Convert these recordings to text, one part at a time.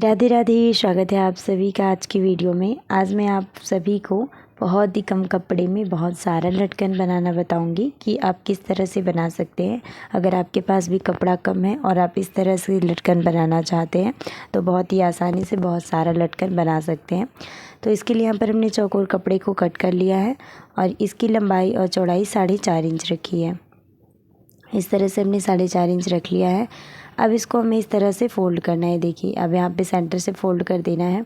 राधे राधे। स्वागत है आप सभी का आज की वीडियो में। आज मैं आप सभी को बहुत ही कम कपड़े में बहुत सारा लटकन बनाना बताऊंगी कि आप किस तरह से बना सकते हैं। अगर आपके पास भी कपड़ा कम है और आप इस तरह से लटकन बनाना चाहते हैं तो बहुत ही आसानी से बहुत सारा लटकन बना सकते हैं। तो इसके लिए यहाँ पर हमने चौकोर कपड़े को कट कर लिया है और इसकी लंबाई और चौड़ाई 4.5 इंच रखी है। इस तरह से हमने 4.5 इंच रख लिया है। अब इसको हमें इस तरह से फ़ोल्ड करना है। देखिए, अब यहाँ पे सेंटर से फ़ोल्ड कर देना है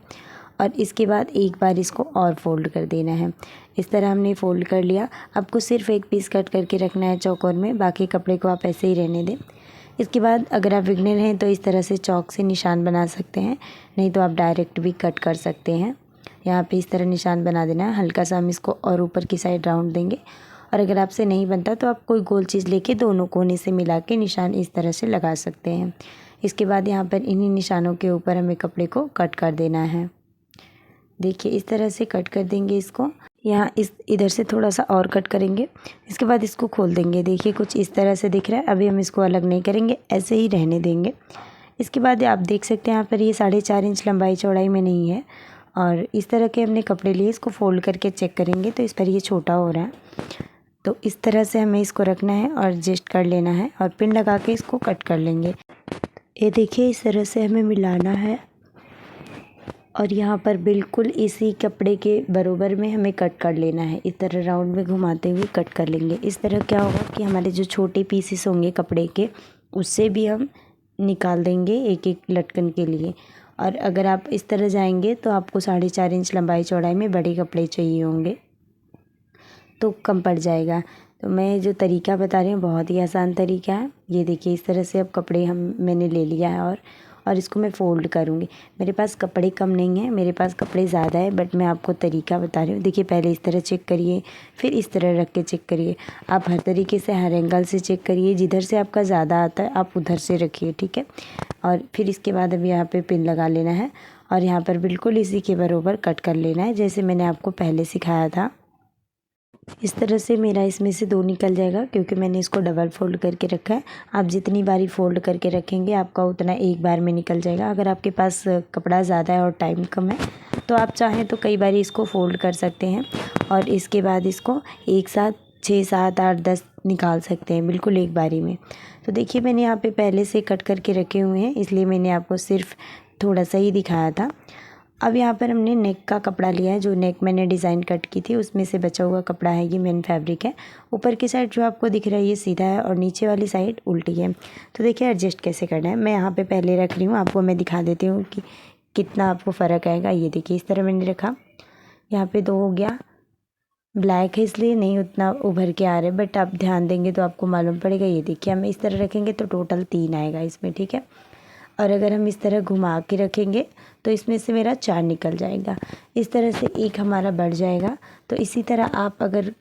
और इसके बाद एक बार इसको और फ़ोल्ड कर देना है। इस तरह हमने फ़ोल्ड कर लिया। आपको सिर्फ एक पीस कट करके रखना है चौकोर में, बाकी कपड़े को आप ऐसे ही रहने दें। इसके बाद अगर आप बिगनर हैं तो इस तरह से चौक से निशान बना सकते हैं, नहीं तो आप डायरेक्ट भी कट कर सकते हैं। यहाँ पे इस तरह निशान बना देना है। हल्का सा हम इसको और ऊपर की साइड राउंड देंगे और अगर आपसे नहीं बनता तो आप कोई गोल चीज़ लेके दोनों कोने से मिला के निशान इस तरह से लगा सकते हैं। इसके बाद यहाँ पर इन्हीं निशानों के ऊपर हमें कपड़े को कट कर देना है। देखिए, इस तरह से कट कर देंगे इसको। यहाँ इधर से थोड़ा सा और कट करेंगे। इसके बाद इसको खोल देंगे। देखिए, कुछ इस तरह से दिख रहा है। अभी हम इसको अलग नहीं करेंगे, ऐसे ही रहने देंगे। इसके बाद आप देख सकते हैं यहाँ पर ये 4.5 इंच लंबाई चौड़ाई में नहीं है और इस तरह के हमने कपड़े लिए। इसको फोल्ड करके चेक करेंगे तो इस पर ये छोटा हो रहा है। तो इस तरह से हमें इसको रखना है और एडजस्ट कर लेना है और पिन लगा के इसको कट कर लेंगे। ये देखिए, इस तरह से हमें मिलाना है और यहाँ पर बिल्कुल इसी कपड़े के बराबर में हमें कट कर लेना है। इस तरह राउंड में घुमाते हुए कट कर लेंगे। इस तरह क्या होगा कि हमारे जो छोटे पीसेस होंगे कपड़े के, उससे भी हम निकाल देंगे एक एक लटकन के लिए। और अगर आप इस तरह जाएंगे तो आपको 4.5 इंच लंबाई चौड़ाई में बड़े कपड़े चाहिए होंगे तो कम पड़ जाएगा। तो मैं जो तरीका बता रही हूँ बहुत ही आसान तरीका है। ये देखिए, इस तरह से अब कपड़े मैंने ले लिया है और इसको मैं फ़ोल्ड करूँगी। मेरे पास कपड़े कम नहीं है, मेरे पास कपड़े ज़्यादा है, बट मैं आपको तरीका बता रही हूँ। देखिए, पहले इस तरह चेक करिए, फिर इस तरह रख के चेक करिए। आप हर तरीके से हर एंगल से चेक करिए। जिधर से आपका ज़्यादा आता है आप उधर से रखिए, ठीक है। और फिर इसके बाद अब यहाँ पर पिन लगा लेना है और यहाँ पर बिल्कुल इसी के बराबर कट कर लेना है, जैसे मैंने आपको पहले सिखाया था। इस तरह से मेरा इसमें से 2 निकल जाएगा क्योंकि मैंने इसको डबल फोल्ड करके रखा है। आप जितनी बारी फोल्ड करके रखेंगे आपका उतना एक बार में निकल जाएगा। अगर आपके पास कपड़ा ज़्यादा है और टाइम कम है तो आप चाहें तो कई बारी इसको फोल्ड कर सकते हैं और इसके बाद इसको एक साथ 6, 7, 8, 10 निकाल सकते हैं बिल्कुल एक बारी में। तो देखिए, मैंने यहाँ पे पहले से कट करके रखे हुए हैं, इसलिए मैंने आपको सिर्फ थोड़ा सा ही दिखाया था। अब यहाँ पर हमने नेक का कपड़ा लिया है। जो नेक मैंने डिज़ाइन कट की थी उसमें से बचा हुआ कपड़ा है, ये मेन फैब्रिक है। ऊपर की साइड जो आपको दिख रहा है ये सीधा है और नीचे वाली साइड उल्टी है। तो देखिए, एडजस्ट कैसे करना है। मैं यहाँ पे पहले रख रही हूँ, आपको मैं दिखा देती हूँ कि कितना आपको फ़र्क आएगा। ये देखिए, इस तरह मैंने रखा। यहाँ पर 2 हो गया। ब्लैक है इसलिए नहीं उतना उभर के आ रहे, बट आप ध्यान देंगे तो आपको मालूम पड़ेगा। ये देखिए, हमें इस तरह रखेंगे तो टोटल 3 आएगा इसमें, ठीक है। और अगर हम इस तरह घुमा के रखेंगे तो इसमें से मेरा 4 निकल जाएगा। इस तरह से एक हमारा बढ़ जाएगा। तो इसी तरह आप अगर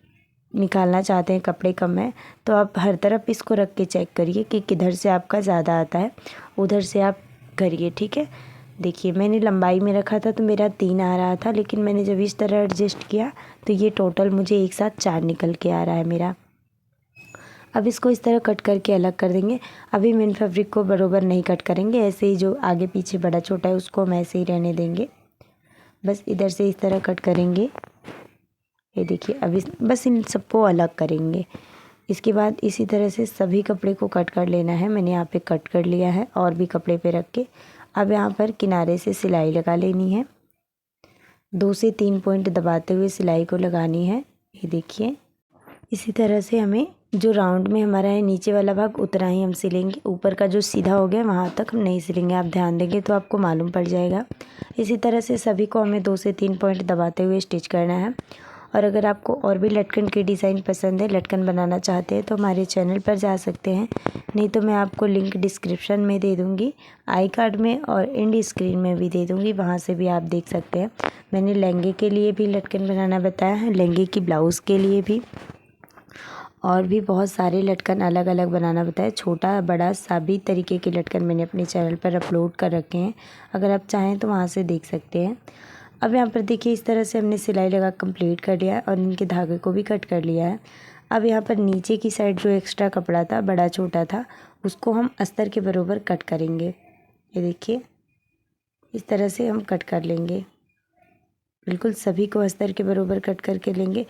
निकालना चाहते हैं कपड़े कम है तो आप हर तरफ इसको रख के चेक करिए कि किधर से आपका ज़्यादा आता है, उधर से आप करिए, ठीक है। देखिए, मैंने लंबाई में रखा था तो मेरा 3 आ रहा था, लेकिन मैंने जब इस तरह एडजस्ट किया तो ये टोटल मुझे एक साथ 4 निकल के आ रहा है मेरा। अब इसको इस तरह कट करके अलग कर देंगे। अभी मेन फैब्रिक को बराबर नहीं कट करेंगे, ऐसे ही जो आगे पीछे बड़ा छोटा है उसको हम ऐसे ही रहने देंगे। बस इधर से इस तरह कट करेंगे। ये देखिए, अभी बस इन सबको अलग करेंगे। इसके बाद इसी तरह से सभी कपड़े को कट कर लेना है। मैंने यहाँ पे कट कर लिया है और भी कपड़े पे रख के। अब यहाँ पर किनारे से सिलाई लगा लेनी है। 2 से 3 पॉइंट दबाते हुए सिलाई को लगानी है। ये देखिए, इसी तरह से हमें जो राउंड में हमारा है नीचे वाला भाग उतना ही हम सिलेंगे। ऊपर का जो सीधा हो गया वहाँ तक हम नहीं सिलेंगे। आप ध्यान देंगे तो आपको मालूम पड़ जाएगा। इसी तरह से सभी को हमें 2 से 3 पॉइंट दबाते हुए स्टिच करना है। और अगर आपको और भी लटकन की डिज़ाइन पसंद है, लटकन बनाना चाहते हैं तो हमारे चैनल पर जा सकते हैं, नहीं तो मैं आपको लिंक डिस्क्रिप्शन में दे दूँगी, आई कार्ड में और एंड स्क्रीन में भी दे दूँगी, वहाँ से भी आप देख सकते हैं। मैंने लहंगे के लिए भी लटकन बनाना बताया है, लहंगे की ब्लाउज़ के लिए भी, और भी बहुत सारे लटकन अलग अलग बनाना बताया। छोटा बड़ा सभी तरीके के लटकन मैंने अपने चैनल पर अपलोड कर रखे हैं, अगर आप चाहें तो वहाँ से देख सकते हैं। अब यहाँ पर देखिए, इस तरह से हमने सिलाई लगा कंप्लीट कर लिया है और इनके धागे को भी कट कर लिया है। अब यहाँ पर नीचे की साइड जो एक्स्ट्रा कपड़ा था, बड़ा छोटा था, उसको हम अस्तर के बराबर कट करेंगे। ये देखिए, इस तरह से हम कट कर लेंगे। बिल्कुल सभी को अस्तर के बराबर कट करके लेंगे।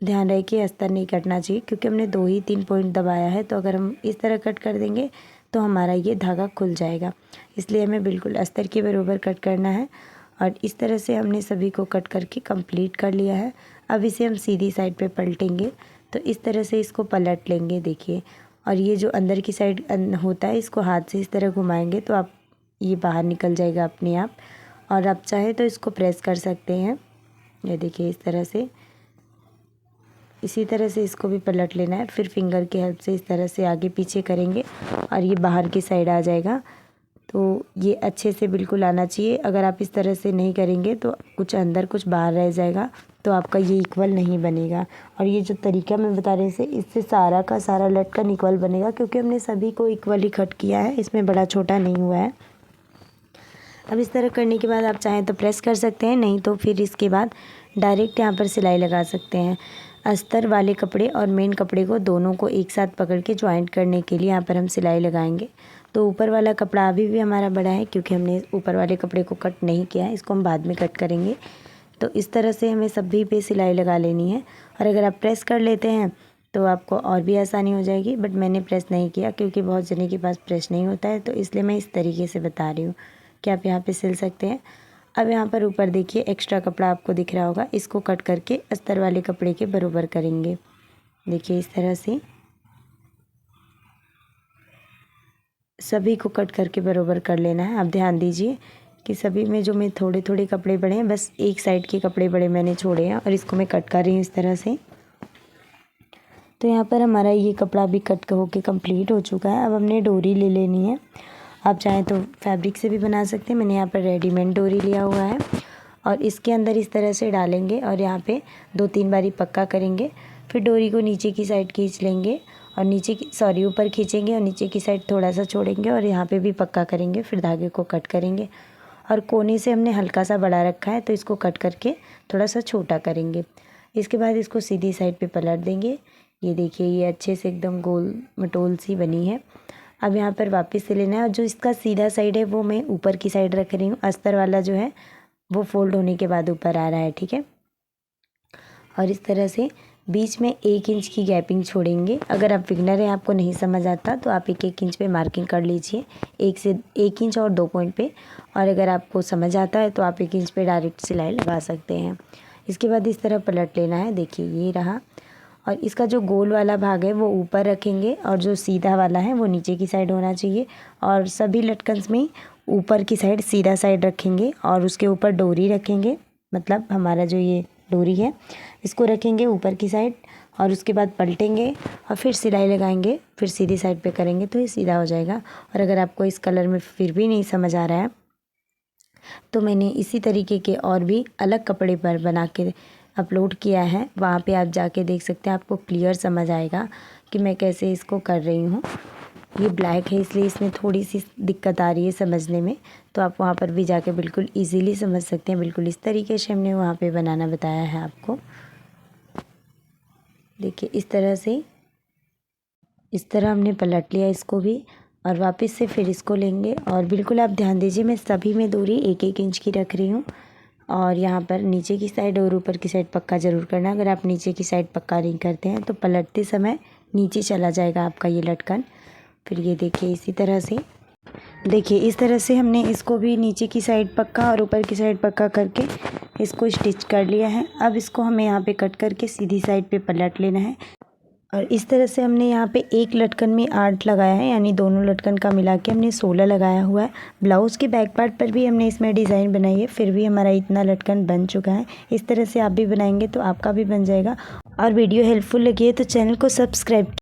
ध्यान रहे कि अस्तर नहीं कटना चाहिए, क्योंकि हमने 2 ही 3 पॉइंट दबाया है, तो अगर हम इस तरह कट कर देंगे तो हमारा ये धागा खुल जाएगा। इसलिए हमें बिल्कुल अस्तर के बराबर कट करना है। और इस तरह से हमने सभी को कट करके कंप्लीट कर लिया है। अब इसे हम सीधी साइड पे पलटेंगे, तो इस तरह से इसको पलट लेंगे, देखिए। और ये जो अंदर की साइड होता है, इसको हाथ से इस तरह घुमाएंगे तो आप ये बाहर निकल जाएगा अपने आप। और आप चाहे तो इसको प्रेस कर सकते हैं, ये देखिए इस तरह से। इसी तरह से इसको भी पलट लेना है। फिर फिंगर की हेल्प से इस तरह से आगे पीछे करेंगे और ये बाहर की साइड आ जाएगा। तो ये अच्छे से बिल्कुल आना चाहिए। अगर आप इस तरह से नहीं करेंगे तो कुछ अंदर कुछ बाहर रह जाएगा, तो आपका ये इक्वल नहीं बनेगा। और ये जो तरीका मैं बता रही हूँ, इससे सारा का सारा लटकन इक्वल बनेगा, क्योंकि हमने सभी को इक्वल ही कट किया है, इसमें बड़ा छोटा नहीं हुआ है। अब इस तरह करने के बाद आप चाहें तो प्रेस कर सकते हैं, नहीं तो फिर इसके बाद डायरेक्ट यहाँ पर सिलाई लगा सकते हैं। अस्तर वाले कपड़े और मेन कपड़े को दोनों को एक साथ पकड़ के ज्वाइंट करने के लिए यहाँ पर हम सिलाई लगाएंगे। तो ऊपर वाला कपड़ा अभी भी हमारा बड़ा है, क्योंकि हमने ऊपर वाले कपड़े को कट नहीं किया है, इसको हम बाद में कट करेंगे। तो इस तरह से हमें सभी पे सिलाई लगा लेनी है। और अगर आप प्रेस कर लेते हैं तो आपको और भी आसानी हो जाएगी, बट मैंने प्रेस नहीं किया क्योंकि बहुत जने के पास प्रेस नहीं होता है, तो इसलिए मैं इस तरीके से बता रही हूँ कि आप यहाँ पे सिल सकते हैं। अब यहाँ पर ऊपर देखिए एक्स्ट्रा कपड़ा आपको दिख रहा होगा, इसको कट करके अस्तर वाले कपड़े के बराबर करेंगे। देखिए इस तरह से सभी को कट करके बराबर कर लेना है। अब ध्यान दीजिए कि सभी में जो मैं थोड़े थोड़े कपड़े बड़े हैं, बस एक साइड के कपड़े बड़े मैंने छोड़े हैं और इसको मैं कट कर रही हूँ इस तरह से। तो यहाँ पर हमारा ये कपड़ा भी कट होके कंप्लीट हो चुका है। अब हमने डोरी ले लेनी है। आप चाहें तो फैब्रिक से भी बना सकते हैं, मैंने यहाँ पर रेडीमेड डोरी लिया हुआ है। और इसके अंदर इस तरह से डालेंगे और यहाँ पे 2-3 बारी पक्का करेंगे। फिर डोरी को नीचे की साइड खींच लेंगे और ऊपर खींचेंगे और नीचे की साइड थोड़ा सा छोड़ेंगे और यहाँ पे भी पक्का करेंगे। फिर धागे को कट करेंगे और कोने से हमने हल्का सा बड़ा रखा है, तो इसको कट करके थोड़ा सा छोटा करेंगे। इसके बाद इसको सीधी साइड पे पलट देंगे। ये देखिए ये अच्छे से एकदम गोल मटोल सी बनी है। अब यहाँ पर वापस से लेना है और जो इसका सीधा साइड है वो मैं ऊपर की साइड रख रही हूँ। अस्तर वाला जो है वो फोल्ड होने के बाद ऊपर आ रहा है, ठीक है। और इस तरह से बीच में 1 इंच की गैपिंग छोड़ेंगे। अगर आप बिगनर हैं, आपको नहीं समझ आता, तो आप 1-1 इंच पे मार्किंग कर लीजिए, 1 इंच और 2 पॉइंट पे। और अगर आपको समझ आता है तो आप 1 इंच पे डायरेक्ट सिलाई लगा सकते हैं। इसके बाद इस तरह पलट लेना है, देखिए ये रहा। और इसका जो गोल वाला भाग है वो ऊपर रखेंगे और जो सीधा वाला है वो नीचे की साइड होना चाहिए। और सभी लटकन्स में ऊपर की साइड सीधा साइड रखेंगे और उसके ऊपर डोरी रखेंगे, मतलब हमारा जो ये डोरी है इसको रखेंगे ऊपर की साइड और उसके बाद पलटेंगे और फिर सिलाई लगाएंगे, फिर सीधी साइड पे करेंगे तो ये सीधा हो जाएगा। और अगर आपको इस कलर में फिर भी नहीं समझ आ रहा है तो मैंने इसी तरीके के और भी अलग कपड़े पर बना के अपलोड किया है, वहाँ पे आप जाके देख सकते हैं, आपको क्लियर समझ आएगा कि मैं कैसे इसको कर रही हूँ। ये ब्लैक है इसलिए इसमें थोड़ी सी दिक्कत आ रही है समझने में, तो आप वहाँ पर भी जाके बिल्कुल इजीली समझ सकते हैं। बिल्कुल इस तरीके से हमने वहाँ पे बनाना बताया है आपको। देखिए इस तरह से, इस तरह हमने पलट लिया इसको भी और वापस से फिर इसको लेंगे। और बिल्कुल आप ध्यान दीजिए मैं सभी में दूरी 1-1 इंच की रख रही हूँ। और यहाँ पर नीचे की साइड और ऊपर की साइड पक्का ज़रूर करना। अगर आप नीचे की साइड पक्का नहीं करते हैं तो पलटते समय नीचे चला जाएगा आपका ये लटकन। फिर ये देखिए इसी तरह से, देखिए इस तरह से हमने इसको भी नीचे की साइड पक्का और ऊपर की साइड पक्का करके इसको स्टिच कर लिया है। अब इसको हमें यहाँ पे कट करके सीधी साइड पे पलट लेना है। और इस तरह से हमने यहाँ पे एक लटकन में 8 लगाया है, यानी दोनों लटकन का मिला के हमने 16 लगाया हुआ है। ब्लाउज़ के बैक पार्ट पर भी हमने इसमें डिज़ाइन बनाई है, फिर भी हमारा इतना लटकन बन चुका है। इस तरह से आप भी बनाएंगे तो आपका भी बन जाएगा। और वीडियो हेल्पफुल लगी है तो चैनल को सब्सक्राइब